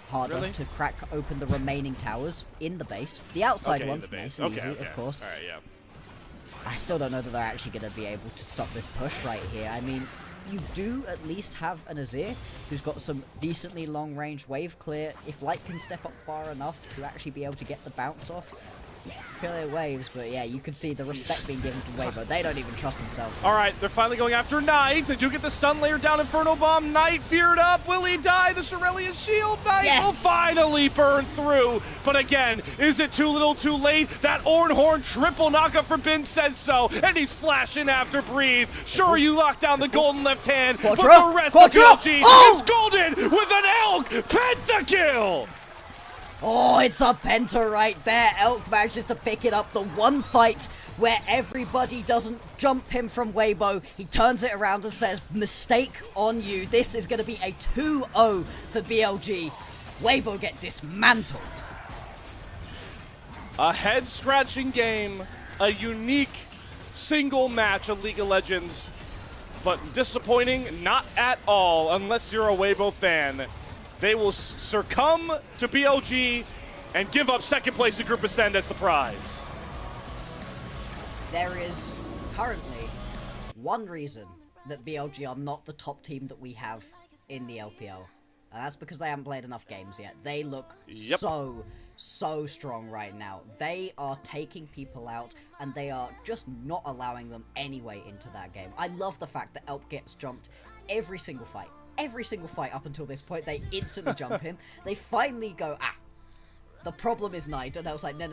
harder to crack open the remaining towers in the base. The outside ones, nice and easy, of course. All right, yeah. I still don't know that they're actually going to be able to stop this push right here. I mean, you do at least have an Azir who's got some decently long-range wave clear. If Light can step up far enough to actually be able to get the bounce off, clear waves, but yeah, you can see the respect being given from Weibo. They don't even trust themselves. All right, they're finally going after Knight. They do get the stun layer down, Inferno Bomb. Knight feared up. Will he die? The Shurelia's shield. Knight will finally burn through. But again, is it too little too late? That Ornhorn triple knockup from Bin says so, and he's flashing after Breathe. Sure, you lock down the golden left hand, but the rest of BLG is golden with an Elk pentakill. Oh, it's a penta right there. Elk manages to pick it up. The one fight where everybody doesn't jump him from Weibo. He turns it around and says, mistake on you. This is going to be a 2-0 for BLG. Weibo get dismantled. A head-scratching game, a unique single match of League of Legends, but disappointing not at all unless you're a Weibo fan. They will succumb to BLG and give up second place to Group Ascend as the prize. There is currently one reason that BLG are not the top team that we have in the LPL. And that's because they haven't played enough games yet. They look Yep. so strong right now. They are taking people out, and they are just not allowing them any way into that game. I love the fact that Elp gets jumped every single fight. Every single fight up until this point, they instantly jump him. They finally go, the problem is Knight. And I was like, no.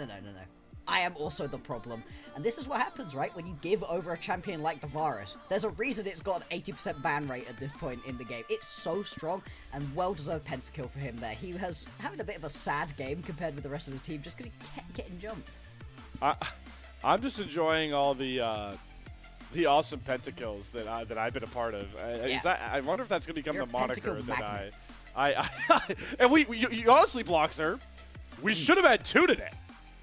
I am also the problem. And this is what happens, right? When you give over a champion like Davaris. There's a reason it's got an 80% ban rate at this point in the game. It's so strong, and well-deserved pentakill for him there. He has having a bit of a sad game compared with the rest of the team, just because he kept getting jumped. I'm just enjoying all the awesome pentakills that I've been a part of. I wonder if that's going to become You're the moniker that I and you honestly, Bloxer, we should have had 2 today.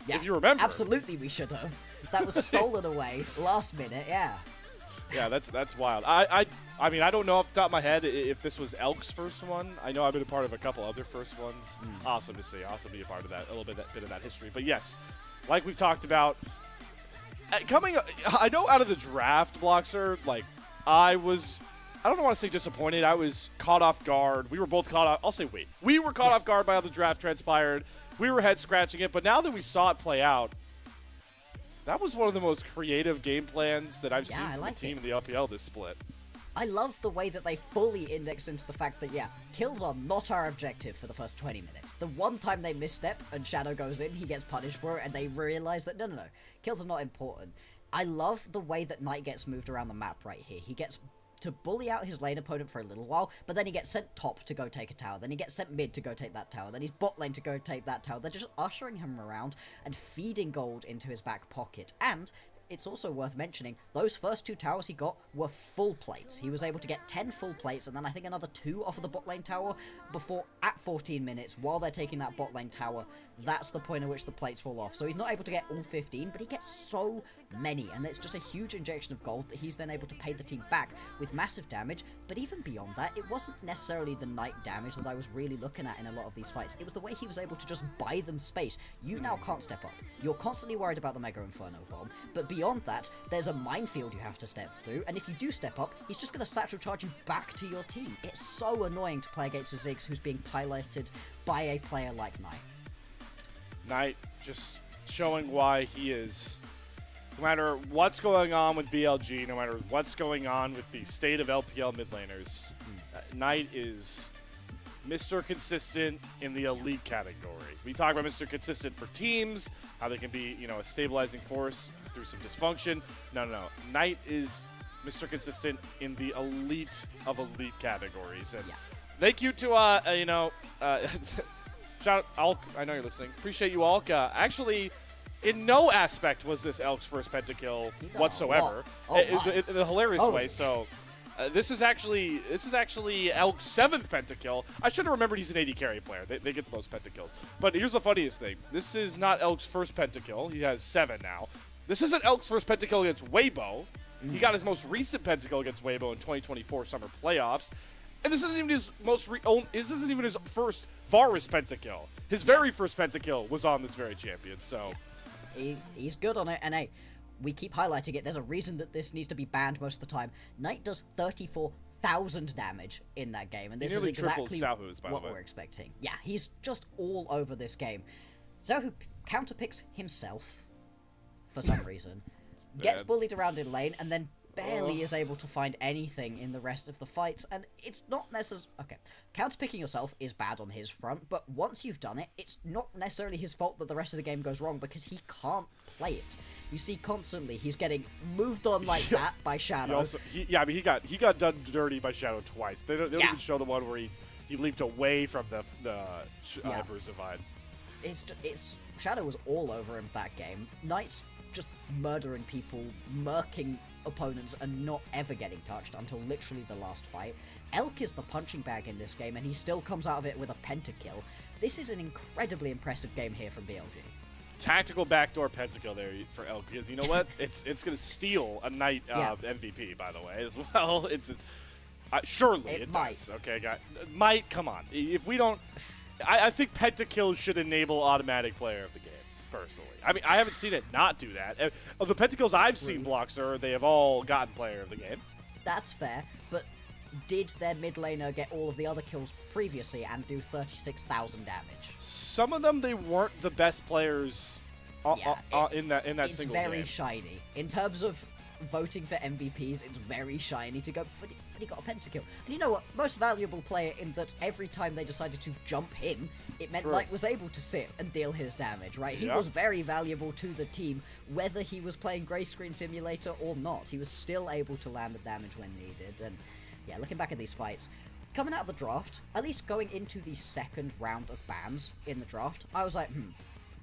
Yeah, if you remember. Absolutely we should have. That was stolen away last minute, yeah. Yeah, that's wild. I mean, I don't know off the top of my head if this was Elk's first one. I know I've been a part of a couple other first ones. Awesome to see. Awesome to be a part of that, a little bit of that history. But yes, like we've talked about, I know out of the draft, Bloxer, like, I don't want to say disappointed. I was caught off guard. We were both caught off. I'll say we were caught off guard by how the draft transpired. We were head scratching it, but now that we saw it play out, that was one of the most creative game plans that I've seen from the team in the LPL this split. I love the way that they fully indexed into the fact that, kills are not our objective for the first 20 minutes. The one time they misstep and Shadow goes in, he gets punished for it, and they realize that, no, kills are not important. I love the way that Knight gets moved around the map right here. He gets to bully out his lane opponent for a little while, but then he gets sent top to go take a tower, then he gets sent mid to go take that tower, then he's bot lane to go take that tower. They're just ushering him around and feeding gold into his back pocket. And it's also worth mentioning, those first 2 towers he got were full plates. He was able to get 10 full plates, and then I think another 2 off of the bot lane tower before, at 14 minutes, while they're taking that bot lane tower, that's the point at which the plates fall off. So he's not able to get all 15, but he gets so many, and it's just a huge injection of gold that he's then able to pay the team back with massive damage. But even beyond that, it wasn't necessarily the Knight damage that I was really looking at in a lot of these fights. It was the way he was able to just buy them space. You now can't step up. You're constantly worried about the Mega Inferno bomb, but beyond that, there's a minefield you have to step through, and if you do step up, he's just going to satchel charge you back to your team. It's so annoying to play against a Ziggs who's being piloted by a player like Knight. Knight just showing why he is, no matter what's going on with BLG, no matter what's going on with the state of LPL mid laners, Knight is Mr. Consistent in the elite category. We talk about Mr. Consistent for teams, how they can be, a stabilizing force through some dysfunction. No. Knight is Mr. Consistent in the elite of elite categories. And thank you to, shout out, Alk. I know you're listening. Appreciate you, Alk. Actually, in no aspect was this Elk's first pentakill whatsoever. In a hilarious way. So this is actually Elk's 7th pentakill. I should have remembered he's an AD carry player. They get the most pentakills. But here's the funniest thing. This is not Elk's first pentakill. He has 7 now. This isn't Elk's first pentakill against Weibo. He got his most recent pentakill against Weibo in 2024 summer playoffs. And this isn't even his this isn't even his first Varus pentakill. His very first pentakill was on this very champion. So he's good on it, and hey, we keep highlighting it. There's a reason that this needs to be banned most of the time. Knight does 34,000 damage in that game, and this is exactly what we're expecting. Yeah, he's just all over this game. Xiaohu counterpicks himself for some reason, gets bullied around in lane, and then barely is able to find anything in the rest of the fights. And it's not necessarily... Okay, counterpicking yourself is bad on his front, but once you've done it, it's not necessarily his fault that the rest of the game goes wrong, because he can't play it. You see constantly he's getting moved on like that by Shadow. He got done dirty by Shadow twice. They don't even show the one where he leaped away from the Bruiser Vine. It's Shadow was all over him that game. Knight's just murdering people, murking opponents, and not ever getting touched until literally the last fight. Elk is the punching bag in this game, and he still comes out of it with a pentakill. This is an incredibly impressive game here from BLG. Tactical backdoor pentakill there for Elk, because you know what? it's going to steal a Knight MVP, by the way, as well. Surely it does. Okay, guys. Might, come on. If we don't... I think pentakills should enable automatic player of the games, personally. I mean, I haven't seen it not do that. Of the pentakills I've seen, Bloxer, they have all gotten player of the game. That's fair, but did their mid laner get all of the other kills previously and do 36,000 damage? Some of them, they weren't the best players in that single game. It's very shiny. In terms of voting for MVPs, it's very shiny to go, but he got a pentakill. And you know what? Most valuable player in that every time they decided to jump him, it meant Knight was able to sit and deal his damage, right? He was very valuable to the team, whether he was playing Grey Screen Simulator or not. He was still able to land the damage when needed. And yeah, looking back at these fights, coming out of the draft, at least going into the second round of bans in the draft, I was like,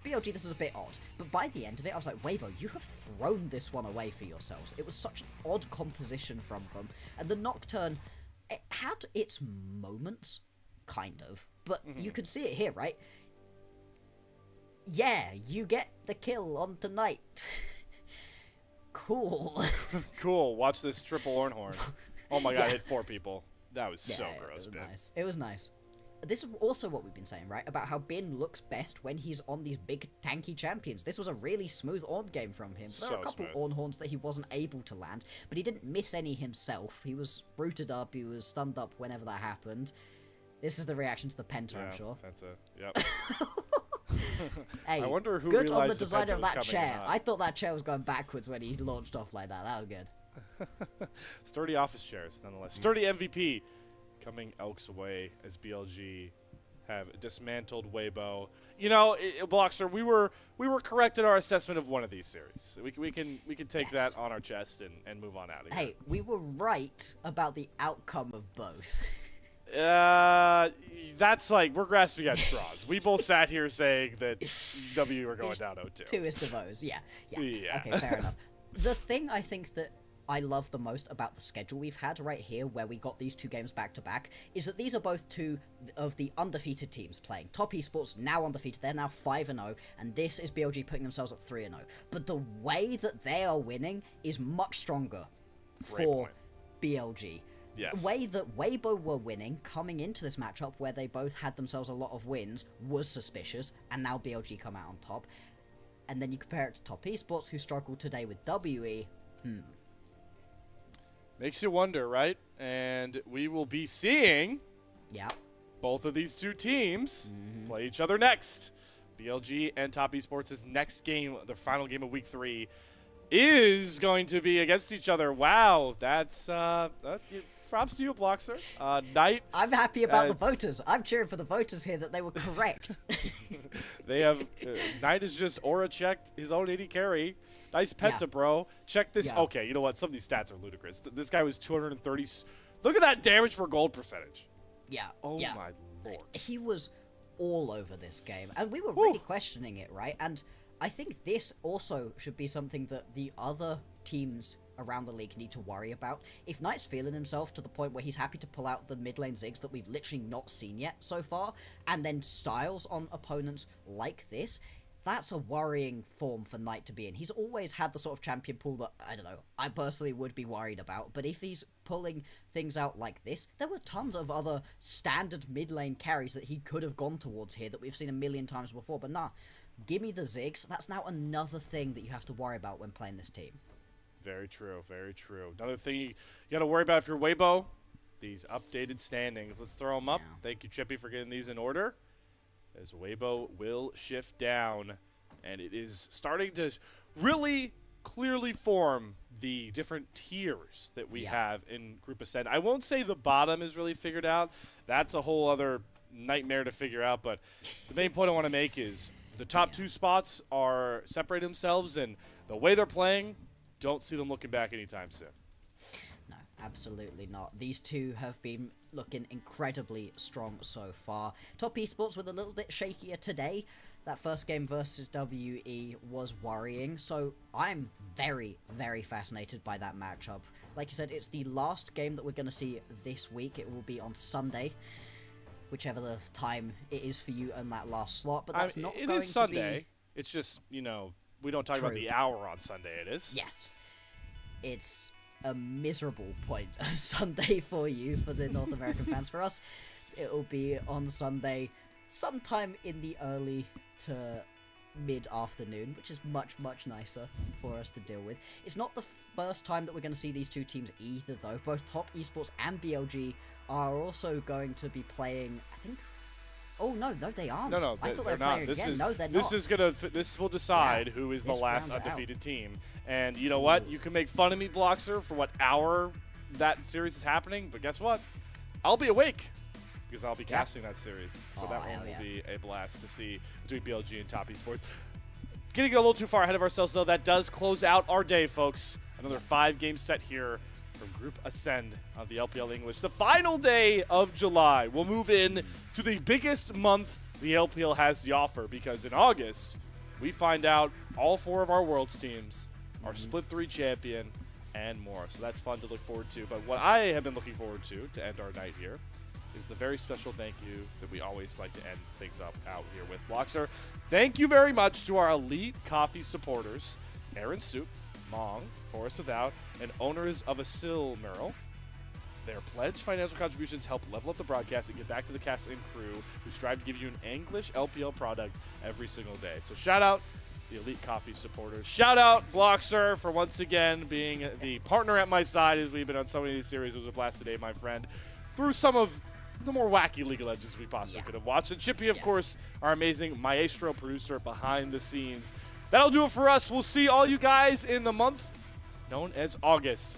BLG, this is a bit odd. But by the end of it, I was like, Weibo, you have thrown this one away for yourselves. It was such an odd composition from them. And the Nocturne, it had its moments, kind of. But you could see it here, right? Yeah, you get the kill on tonight. Cool. Cool. Watch this triple Ornhorn. Oh my god, I hit 4 people. That was so gross, man. Nice. It was nice. This is also what we've been saying, right? About how Bin looks best when he's on these big tanky champions. This was a really smooth Ornn game from him. There were a couple Ornhorns that he wasn't able to land, but he didn't miss any himself. He was rooted up, he was stunned up whenever that happened. This is the reaction to the Penta, I'm sure. That's it. Yep. Hey, I wonder who good on the realized designer of was that coming chair. or I thought that chair was going backwards when he launched off like that. That was good. Sturdy office chairs, nonetheless. Sturdy MVP coming Elks away as BLG have dismantled Weibo. You know, Bloxer, we were correct in our assessment of one of these series. We can take that on our chest and move on out of here. Hey, we were right about the outcome of both. That's like, we're grasping at straws. We both sat here saying that W are going down 0-2. 2 is to Vos, yeah. Okay, fair enough. The thing I think that I love the most about the schedule we've had right here, where we got these 2 games back to back, is that these are both 2 of the undefeated teams playing. Top Esports now undefeated, they're now 5-0, and this is BLG putting themselves at 3-0. But the way that they are winning is much stronger for BLG. Yes. The way that Weibo were winning coming into this matchup, where they both had themselves a lot of wins, was suspicious, and now BLG come out on top. And then you compare it to Top Esports, who struggled today with WE. Makes you wonder, right? And we will be seeing both of these 2 teams play each other next. BLG and Top Esports' next game, the final game of Week 3, is going to be against each other. Wow, that's props to you, Bloxer. Knight. I'm happy about the voters. I'm cheering for the voters here that they were correct. They have Knight has just aura checked his own AD carry. Nice penta, bro. Check this. Okay, you know what? Some of these stats are ludicrous. This guy was 230. Look at that damage per gold percentage. Yeah. Oh my lord. He was all over this game, and we were really questioning it, right? And I think this also should be something that the other teams around the league need to worry about. If Knight's feeling himself to the point where he's happy to pull out the mid lane zigs that we've literally not seen yet so far, and then styles on opponents like this, that's a worrying form for Knight to be in. He's always had the sort of champion pool that, I don't know, I personally would be worried about, but if he's pulling things out like this, there were tons of other standard mid lane carries that he could have gone towards here that we've seen a million times before, but nah, give me the zigs. That's now another thing that you have to worry about when playing this team. Very true, very true. Another thing you got to worry about if you're Weibo, these updated standings. Let's throw them up. Thank you, Chippy, for getting these in order. As Weibo will shift down, and it is starting to really clearly form the different tiers that we have in Group Ascend. I won't say the bottom is really figured out. That's a whole other nightmare to figure out, but the main point I want to make is the top 2 spots are separate themselves, and the way they're playing, don't see them looking back anytime soon. No, absolutely not. These 2 have been looking incredibly strong so far. Top Esports with a little bit shakier today. That first game versus WE was worrying, so I'm very, very fascinated by that matchup. Like you said, it's the last game that we're going to see this week. It will be on Sunday, whichever the time it is for you in that last slot, but that's not going to be... It is Sunday. It's just, you know, we don't talk about the hour on Sunday, it is. Yes. It's a miserable point of Sunday for you, for the North American fans. For us, it will be on Sunday sometime in the early to mid-afternoon, which is much, much nicer for us to deal with. It's not first time that we're going to see these two teams either, though. Both Top Esports and BLG are also going to be playing, I think... Oh, no, they aren't. No, I thought they were not. playing again. No, they're not. This will decide who is the last undefeated team. And you know what? You can make fun of me, Bloxer, for what hour that series is happening, but guess what? I'll be awake because I'll be casting that series. So that one will be a blast to see between BLG and Top Esports. Getting a little too far ahead of ourselves, though. That does close out our day, folks. Another 5-game set here from Group Ascend of the LPL English. The final day of July. We'll move in to the biggest month the LPL has to offer, because in August, we find out all 4 of our Worlds teams are Split 3 champion and more. So that's fun to look forward to. But what I have been looking forward to end our night here is the very special thank you that we always like to end things up out here with. Bloxer, thank you very much to our elite coffee supporters, Aaron Soup, Mong, Forest Without, and owners of a Sill Mural. Their pledged financial contributions help level up the broadcast and get back to the cast and crew who strive to give you an English LPL product every single day. So shout out the elite coffee supporters. Shout out Bloxer for once again being the partner at my side as we've been on so many of these series. It was a blast today, my friend. Through some of the more wacky League of Legends we possibly could have watched. And Chippy, of course, our amazing maestro producer behind the scenes. That'll do it for us. We'll see all you guys in the month known as August.